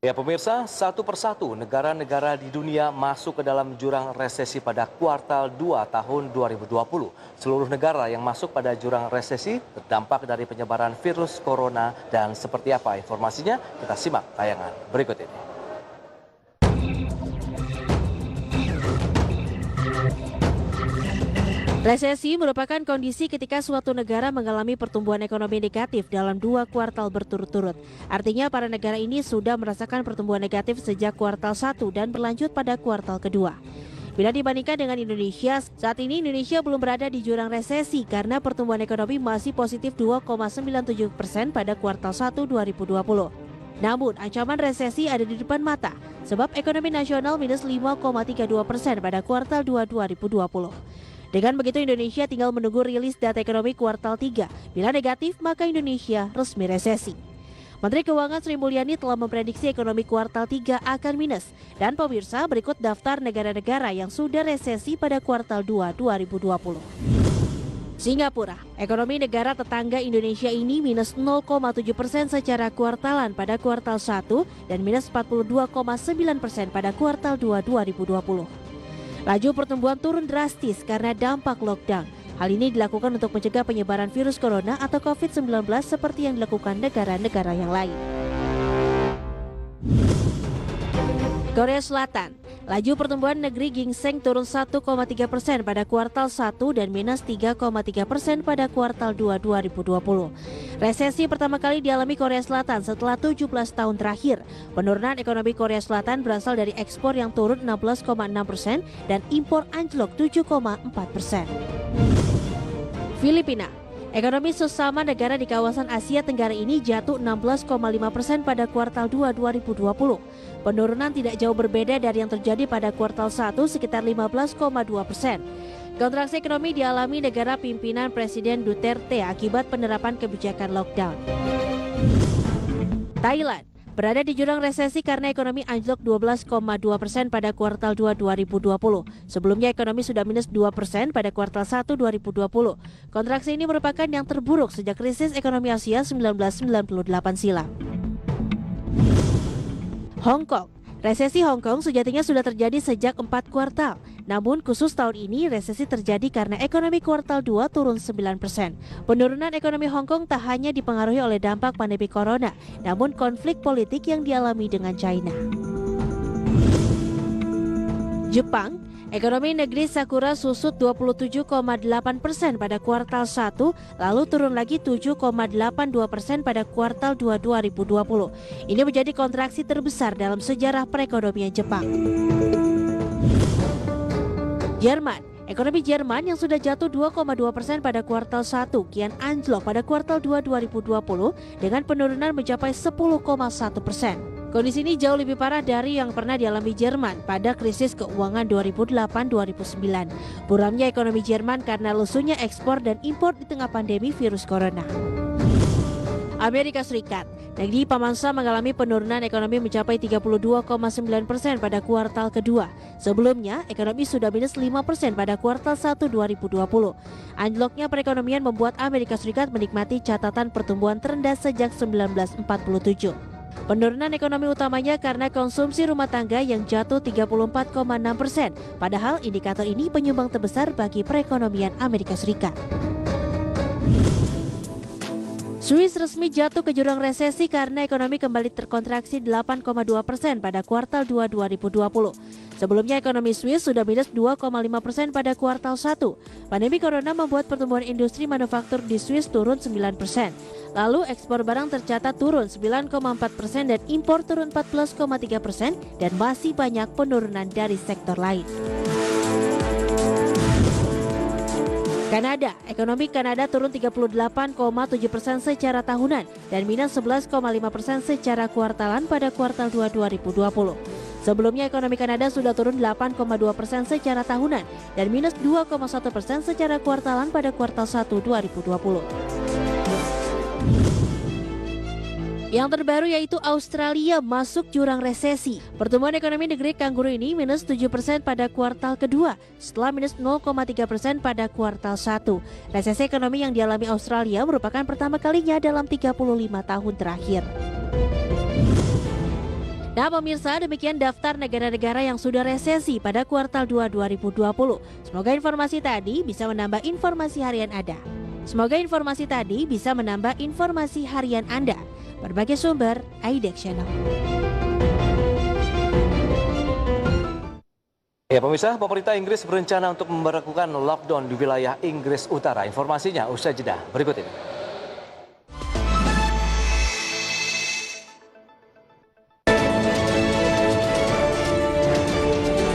Ya pemirsa, satu persatu negara-negara di dunia masuk ke dalam jurang resesi pada kuartal 2 tahun 2020. Seluruh negara yang masuk pada jurang resesi terdampak dari penyebaran virus corona dan seperti apa informasinya kita simak tayangan berikut ini. Resesi merupakan kondisi ketika suatu negara mengalami pertumbuhan ekonomi negatif dalam 2 kuartal berturut-turut. Artinya para negara ini sudah merasakan pertumbuhan negatif sejak kuartal 1 dan berlanjut pada kuartal kedua. Bila dibandingkan dengan Indonesia, saat ini Indonesia belum berada di jurang resesi karena pertumbuhan ekonomi masih positif 2,97% pada kuartal 1 2020. Namun, ancaman resesi ada di depan mata, sebab ekonomi nasional minus 5,32% pada kuartal 2 2020. Dengan begitu Indonesia tinggal menunggu rilis data ekonomi kuartal 3. Bila negatif, maka Indonesia resmi resesi. Menteri Keuangan Sri Mulyani telah memprediksi ekonomi kuartal 3 akan minus. Dan pemirsa, berikut daftar negara-negara yang sudah resesi pada kuartal 2 2020. Singapura, ekonomi negara tetangga Indonesia ini minus 0,7% secara kuartalan pada kuartal 1 dan minus 42,9% pada kuartal 2 2020. Laju pertumbuhan turun drastis karena dampak lockdown. Hal ini dilakukan untuk mencegah penyebaran virus corona atau COVID-19 seperti yang dilakukan negara-negara yang lain. Korea Selatan, laju pertumbuhan negeri ginseng turun 1,3% pada kuartal 1 dan minus 3,3% pada kuartal 2 2020. Resesi pertama kali dialami Korea Selatan setelah 17 tahun terakhir. Penurunan ekonomi Korea Selatan berasal dari ekspor yang turun 16,6% dan impor anjlok 7,4%. Filipina, ekonomi sesama negara di kawasan Asia Tenggara ini jatuh 16,5% pada kuartal 2 2020. Penurunan tidak jauh berbeda dari yang terjadi pada kuartal 1 sekitar 15,2%. Kontraksi ekonomi dialami negara pimpinan Presiden Duterte akibat penerapan kebijakan lockdown. Thailand berada di jurang resesi karena ekonomi anjlok 12,2% pada kuartal 2 2020. Sebelumnya ekonomi sudah minus 2% pada kuartal 1 2020. Kontraksi ini merupakan yang terburuk sejak krisis ekonomi Asia 1998 silam. Hong Kong, resesi Hong Kong sejatinya sudah terjadi sejak 4 kuartal. Namun khusus tahun ini resesi terjadi karena ekonomi kuartal 2 turun 9%. Penurunan ekonomi Hong Kong tak hanya dipengaruhi oleh dampak pandemi corona, namun konflik politik yang dialami dengan China. Jepang, ekonomi negeri Sakura susut 27,8% pada kuartal 1, lalu turun lagi 7,82% pada kuartal 2 2020. Ini menjadi kontraksi terbesar dalam sejarah perekonomian Jepang. Jerman, ekonomi Jerman yang sudah jatuh 2,2% pada kuartal 1 kian anjlok pada kuartal 2 2020 dengan penurunan mencapai 10,1%. Kondisi ini jauh lebih parah dari yang pernah dialami Jerman pada krisis keuangan 2008-2009. Buramnya ekonomi Jerman karena lesunya ekspor dan impor di tengah pandemi virus corona. Amerika Serikat, negeri pamansa mengalami penurunan ekonomi mencapai 32,9% pada kuartal kedua. Sebelumnya, ekonomi sudah minus 5% pada kuartal 1 2020. Anjloknya perekonomian membuat Amerika Serikat menikmati catatan pertumbuhan terendah sejak 1947. Penurunan ekonomi utamanya karena konsumsi rumah tangga yang jatuh 34,6%. Padahal indikator ini penyumbang terbesar bagi perekonomian Amerika Serikat. Swiss resmi jatuh ke jurang resesi karena ekonomi kembali terkontraksi 8,2% pada kuartal 2 2020. Sebelumnya ekonomi Swiss sudah minus 2,5% pada kuartal 1. Pandemi corona membuat pertumbuhan industri manufaktur di Swiss turun 9%. Lalu ekspor barang tercatat turun 9,4% dan impor turun 14,3% dan masih banyak penurunan dari sektor lain. Kanada, ekonomi Kanada turun 38,7% secara tahunan dan minus 11,5% secara kuartalan pada kuartal 2 2020. Sebelumnya ekonomi Kanada sudah turun 8,2% secara tahunan dan minus 2,1% secara kuartalan pada kuartal 1 2020. Yang terbaru yaitu Australia masuk jurang resesi. Pertumbuhan ekonomi negeri kanguru ini minus 7% pada kuartal kedua setelah minus 0,3% pada kuartal 1. Resesi ekonomi yang dialami Australia merupakan pertama kalinya dalam 35 tahun terakhir. Nah pemirsa, demikian daftar negara-negara yang sudah resesi pada kuartal 2 2020. Semoga informasi tadi bisa menambah informasi harian Anda. Berbagai sumber, IDEX Channel. Ya pemirsa, pemerintah Inggris berencana untuk memberlakukan lockdown di wilayah Inggris Utara. Informasinya usai jeda berikut ini.